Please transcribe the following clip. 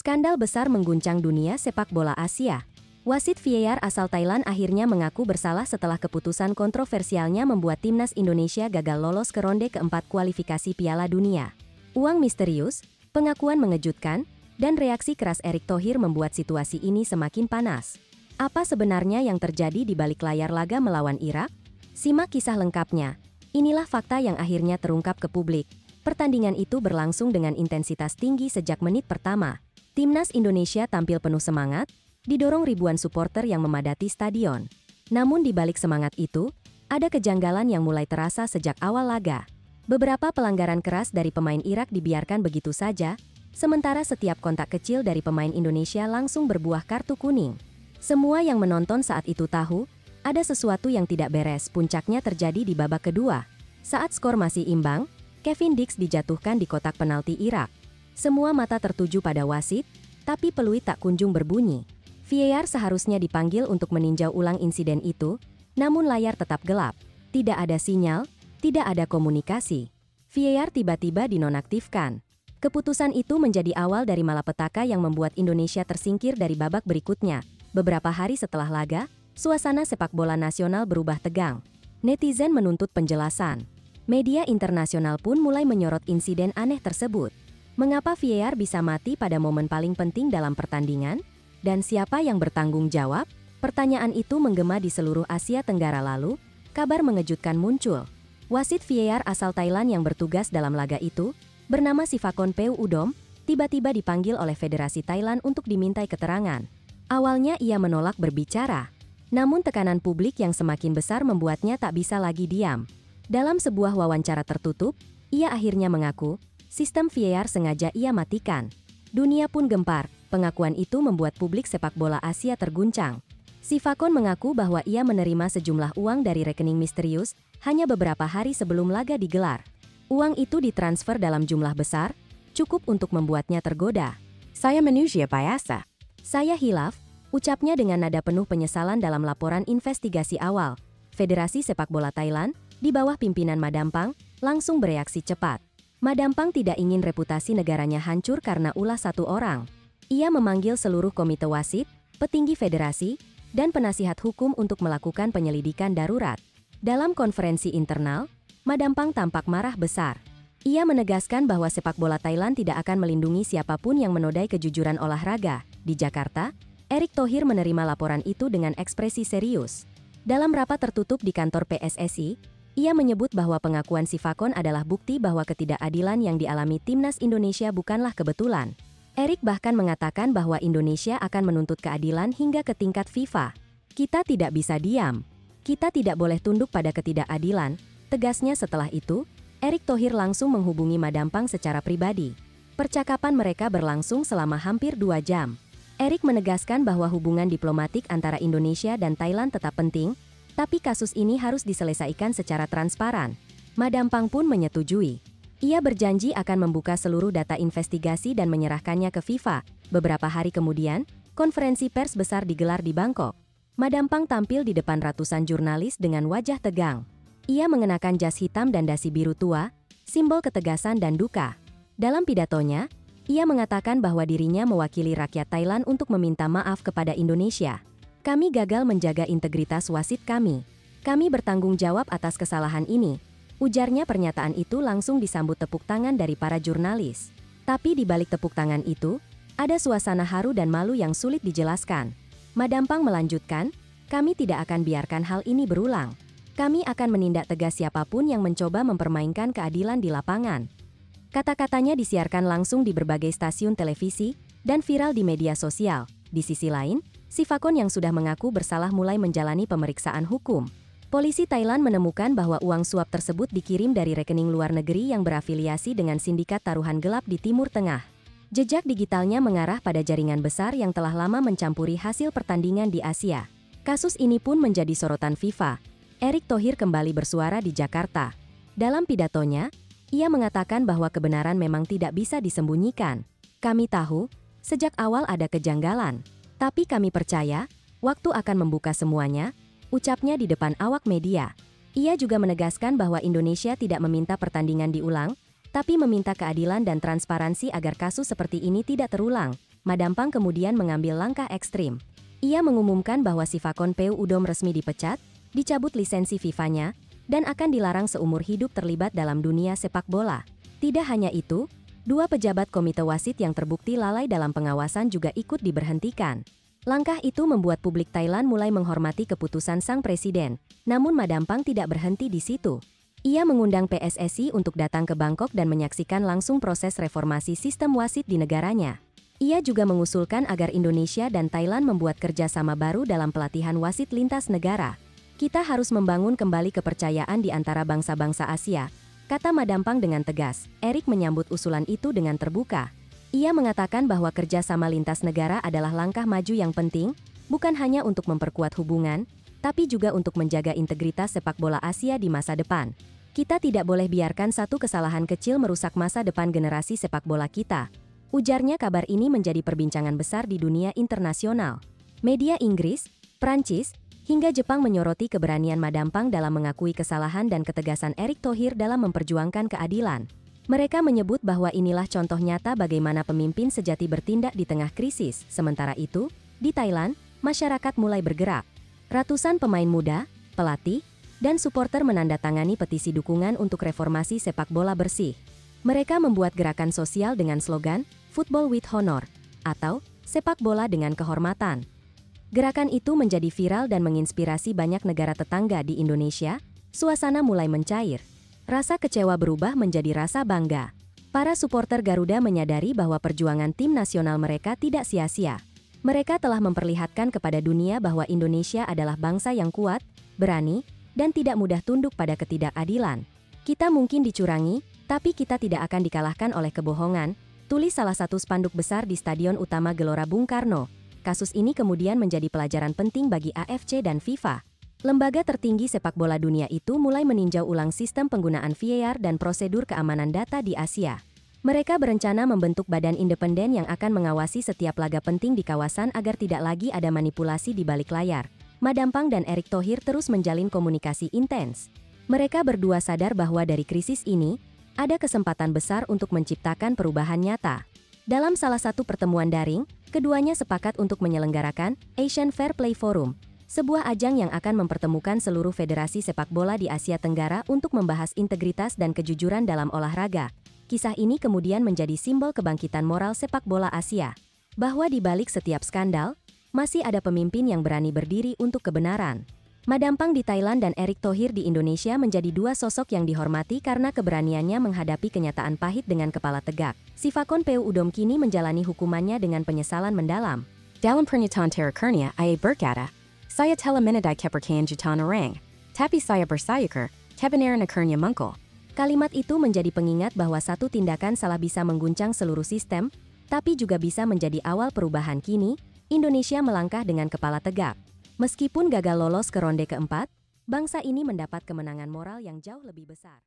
Skandal besar mengguncang dunia sepak bola Asia. Wasit VAR asal Thailand akhirnya mengaku bersalah setelah keputusan kontroversialnya membuat timnas Indonesia gagal lolos ke ronde keempat kualifikasi Piala Dunia. Uang misterius, pengakuan mengejutkan, dan reaksi keras Erick Thohir membuat situasi ini semakin panas. Apa sebenarnya yang terjadi di balik layar laga melawan Irak? Simak kisah lengkapnya. Inilah fakta yang akhirnya terungkap ke publik. Pertandingan itu berlangsung dengan intensitas tinggi sejak menit pertama. Timnas Indonesia tampil penuh semangat, didorong ribuan supporter yang memadati stadion. Namun di balik semangat itu, ada kejanggalan yang mulai terasa sejak awal laga. Beberapa pelanggaran keras dari pemain Irak dibiarkan begitu saja, sementara setiap kontak kecil dari pemain Indonesia langsung berbuah kartu kuning. Semua yang menonton saat itu tahu, ada sesuatu yang tidak beres. Puncaknya terjadi di babak kedua. Saat skor masih imbang, Kevin Dix dijatuhkan di kotak penalti Irak. Semua mata tertuju pada wasit, tapi peluit tak kunjung berbunyi. VAR seharusnya dipanggil untuk meninjau ulang insiden itu, namun layar tetap gelap. Tidak ada sinyal, tidak ada komunikasi. VAR tiba-tiba dinonaktifkan. Keputusan itu menjadi awal dari malapetaka yang membuat Indonesia tersingkir dari babak berikutnya. Beberapa hari setelah laga, suasana sepak bola nasional berubah tegang. Netizen menuntut penjelasan. Media internasional pun mulai menyorot insiden aneh tersebut. Mengapa VAR bisa mati pada momen paling penting dalam pertandingan? Dan siapa yang bertanggung jawab? Pertanyaan itu menggema di seluruh Asia Tenggara lalu, kabar mengejutkan muncul. Wasit VAR asal Thailand yang bertugas dalam laga itu, bernama Sivakon Peu-udom, tiba-tiba dipanggil oleh Federasi Thailand untuk dimintai keterangan. Awalnya ia menolak berbicara. Namun tekanan publik yang semakin besar membuatnya tak bisa lagi diam. Dalam sebuah wawancara tertutup, ia akhirnya mengaku, sistem VAR sengaja ia matikan. Dunia pun gempar, pengakuan itu membuat publik sepak bola Asia terguncang. Sivakon mengaku bahwa ia menerima sejumlah uang dari rekening misterius, hanya beberapa hari sebelum laga digelar. Uang itu ditransfer dalam jumlah besar, cukup untuk membuatnya tergoda. Saya manusia biasa. Saya hilaf, ucapnya dengan nada penuh penyesalan dalam laporan investigasi awal. Federasi Sepak Bola Thailand, di bawah pimpinan Madampang, langsung bereaksi cepat. Madampang tidak ingin reputasi negaranya hancur karena ulah satu orang. Ia memanggil seluruh komite wasit, petinggi federasi, dan penasihat hukum untuk melakukan penyelidikan darurat. Dalam konferensi internal, Madampang tampak marah besar. Ia menegaskan bahwa sepak bola Thailand tidak akan melindungi siapapun yang menodai kejujuran olahraga. Di Jakarta, Erick Thohir menerima laporan itu dengan ekspresi serius. Dalam rapat tertutup di kantor PSSI, ia menyebut bahwa pengakuan Sivakon adalah bukti bahwa ketidakadilan yang dialami timnas Indonesia bukanlah kebetulan. Erick bahkan mengatakan bahwa Indonesia akan menuntut keadilan hingga ke tingkat FIFA. Kita tidak bisa diam. Kita tidak boleh tunduk pada ketidakadilan, tegasnya. Setelah itu, Erick Thohir langsung menghubungi Madampang secara pribadi. Percakapan mereka berlangsung selama hampir 2 jam. Erick menegaskan bahwa hubungan diplomatik antara Indonesia dan Thailand tetap penting, tapi kasus ini harus diselesaikan secara transparan. Madampang pun menyetujui. Ia berjanji akan membuka seluruh data investigasi dan menyerahkannya ke FIFA. Beberapa hari kemudian, konferensi pers besar digelar di Bangkok. Madampang tampil di depan ratusan jurnalis dengan wajah tegang. Ia mengenakan jas hitam dan dasi biru tua, simbol ketegasan dan duka. Dalam pidatonya, ia mengatakan bahwa dirinya mewakili rakyat Thailand untuk meminta maaf kepada Indonesia. Kami gagal menjaga integritas wasit kami. Kami bertanggung jawab atas kesalahan ini. Ujarnya. Pernyataan itu langsung disambut tepuk tangan dari para jurnalis. Tapi di balik tepuk tangan itu, ada suasana haru dan malu yang sulit dijelaskan. Madampang melanjutkan, kami tidak akan biarkan hal ini berulang. Kami akan menindak tegas siapapun yang mencoba mempermainkan keadilan di lapangan. Kata-katanya disiarkan langsung di berbagai stasiun televisi dan viral di media sosial. Di sisi lain, Sivakon yang sudah mengaku bersalah mulai menjalani pemeriksaan hukum. Polisi Thailand menemukan bahwa uang suap tersebut dikirim dari rekening luar negeri yang berafiliasi dengan sindikat taruhan gelap di Timur Tengah. Jejak digitalnya mengarah pada jaringan besar yang telah lama mencampuri hasil pertandingan di Asia. Kasus ini pun menjadi sorotan FIFA. Erick Thohir kembali bersuara di Jakarta. Dalam pidatonya, ia mengatakan bahwa kebenaran memang tidak bisa disembunyikan. Kami tahu, sejak awal ada kejanggalan. Tapi kami percaya, waktu akan membuka semuanya, ucapnya di depan awak media. Ia juga menegaskan bahwa Indonesia tidak meminta pertandingan diulang, tapi meminta keadilan dan transparansi agar kasus seperti ini tidak terulang. Madampang kemudian mengambil langkah ekstrim. Ia mengumumkan bahwa Sivakonpeu Udom resmi dipecat, dicabut lisensi FIFA-nya, dan akan dilarang seumur hidup terlibat dalam dunia sepak bola. Tidak hanya itu, 2 pejabat komite wasit yang terbukti lalai dalam pengawasan juga ikut diberhentikan. Langkah itu membuat publik Thailand mulai menghormati keputusan sang presiden. Namun Madampang tidak berhenti di situ. Ia mengundang PSSI untuk datang ke Bangkok dan menyaksikan langsung proses reformasi sistem wasit di negaranya. Ia juga mengusulkan agar Indonesia dan Thailand membuat kerjasama baru dalam pelatihan wasit lintas negara. Kita harus membangun kembali kepercayaan di antara bangsa-bangsa Asia, kata Madampang dengan tegas. Erick menyambut usulan itu dengan terbuka. Ia mengatakan bahwa kerjasama lintas negara adalah langkah maju yang penting, bukan hanya untuk memperkuat hubungan, tapi juga untuk menjaga integritas sepak bola Asia di masa depan. Kita tidak boleh biarkan satu kesalahan kecil merusak masa depan generasi sepak bola kita. Ujarnya. Kabar ini menjadi perbincangan besar di dunia internasional. Media Inggris, Prancis, hingga Jepang menyoroti keberanian Madampang dalam mengakui kesalahan dan ketegasan Erick Thohir dalam memperjuangkan keadilan. Mereka menyebut bahwa inilah contoh nyata bagaimana pemimpin sejati bertindak di tengah krisis. Sementara itu, di Thailand, masyarakat mulai bergerak. Ratusan pemain muda, pelatih, dan supporter menandatangani petisi dukungan untuk reformasi sepak bola bersih. Mereka membuat gerakan sosial dengan slogan "Football with Honor" atau "Sepak bola dengan kehormatan". Gerakan itu menjadi viral dan menginspirasi banyak negara tetangga di Indonesia. Suasana mulai mencair. Rasa kecewa berubah menjadi rasa bangga. Para supporter Garuda menyadari bahwa perjuangan tim nasional mereka tidak sia-sia. Mereka telah memperlihatkan kepada dunia bahwa Indonesia adalah bangsa yang kuat, berani, dan tidak mudah tunduk pada ketidakadilan. Kita mungkin dicurangi, tapi kita tidak akan dikalahkan oleh kebohongan, tulis salah satu spanduk besar di Stadion Utama Gelora Bung Karno. Kasus ini kemudian menjadi pelajaran penting bagi AFC dan FIFA. Lembaga tertinggi sepak bola dunia itu mulai meninjau ulang sistem penggunaan VAR dan prosedur keamanan data di Asia. Mereka berencana membentuk badan independen yang akan mengawasi setiap laga penting di kawasan agar tidak lagi ada manipulasi di balik layar. Madampang dan Erick Thohir terus menjalin komunikasi intens. Mereka berdua sadar bahwa dari krisis ini, ada kesempatan besar untuk menciptakan perubahan nyata. Dalam salah satu pertemuan daring, keduanya sepakat untuk menyelenggarakan Asian Fair Play Forum, sebuah ajang yang akan mempertemukan seluruh federasi sepak bola di Asia Tenggara untuk membahas integritas dan kejujuran dalam olahraga. Kisah ini kemudian menjadi simbol kebangkitan moral sepak bola Asia. Bahwa di balik setiap skandal, masih ada pemimpin yang berani berdiri untuk kebenaran. Madampang di Thailand dan Erick Thohir di Indonesia menjadi 2 sosok yang dihormati karena keberaniannya menghadapi kenyataan pahit dengan kepala tegak. Sivakonpeu Udom kini menjalani hukumannya dengan penyesalan mendalam. Dalam pernyataan terakhirnya, ia berkata, "Saya telah menadai kepercayaan jutaan orang, tapi saya bersyukur, kebenaran akhirnya muncul." Kalimat itu menjadi pengingat bahwa satu tindakan salah bisa mengguncang seluruh sistem, tapi juga bisa menjadi awal perubahan. Kini, Indonesia melangkah dengan kepala tegak. Meskipun gagal lolos ke ronde keempat, bangsa ini mendapat kemenangan moral yang jauh lebih besar.